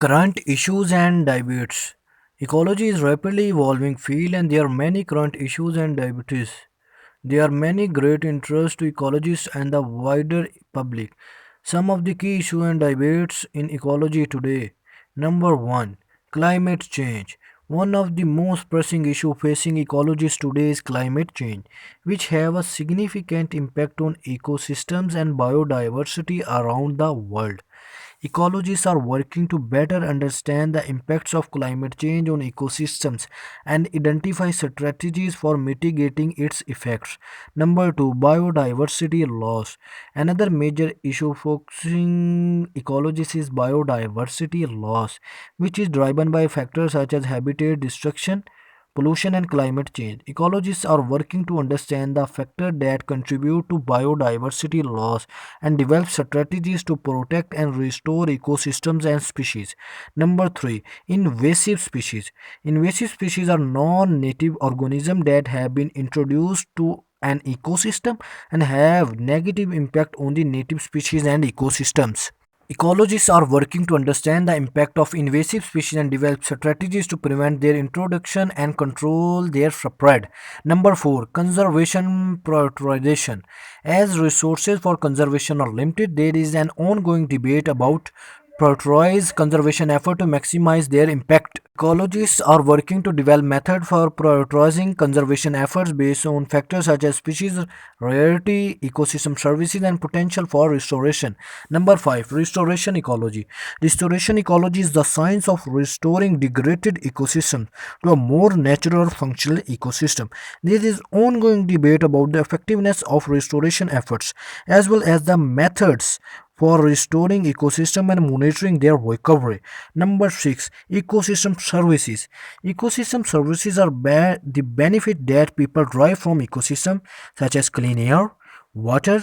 Current issues and debates. Ecology is rapidly evolving field and there are many current issues and debates. There are many great interests to ecologists and the wider public. Some of the key issues and debates in ecology today. Number 1. Climate change. One of the most pressing issues facing ecologists today is climate change, which have a significant impact on ecosystems and biodiversity around the world. Ecologists are working to better understand the impacts of climate change on ecosystems and identify strategies for mitigating its effects. Number 2, biodiversity loss. Another major issue focusing ecologists is biodiversity loss, which is driven by factors such as habitat destruction, pollution and climate change. Ecologists are working to understand the factors that contribute to biodiversity loss and develop strategies to protect and restore ecosystems and species. Number 3, invasive species. Invasive species are non-native organisms that have been introduced to an ecosystem and have negative impact on the native species and ecosystems. Ecologists are working to understand the impact of invasive species and develop strategies to prevent their introduction and control their spread. Number 4, conservation prioritization. As resources for conservation are limited, there is an ongoing debate about prioritize conservation effort to maximize their impact. Ecologists are working to develop methods for prioritizing conservation efforts based on factors such as species rarity, ecosystem services, and potential for restoration. Number 5, restoration ecology. Restoration ecology is the science of restoring degraded ecosystems to a more natural functional ecosystem. There is ongoing debate about the effectiveness of restoration efforts as well as the methods for restoring ecosystem and monitoring their recovery. Number 6, ecosystem services. Ecosystem services are the benefit that people derive from ecosystem such as clean air, water,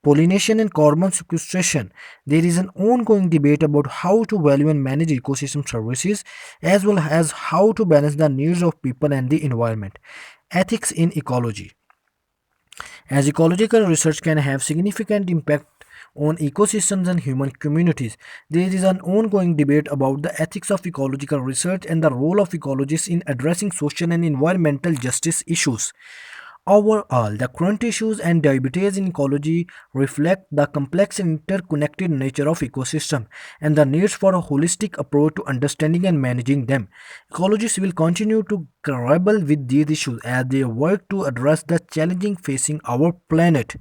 pollination and carbon sequestration. There is an ongoing debate about how to value and manage ecosystem services as well as how to balance the needs of people and the environment. Ethics in ecology. As ecological research can have significant impact on ecosystems and human communities, there is an ongoing debate about the ethics of ecological research and the role of ecologists in addressing social and environmental justice issues. Overall, the current issues and debates in ecology reflect the complex and interconnected nature of ecosystem and the needs for a holistic approach to understanding and managing them. Ecologists will continue to grapple with these issues as they work to address the challenges facing our planet.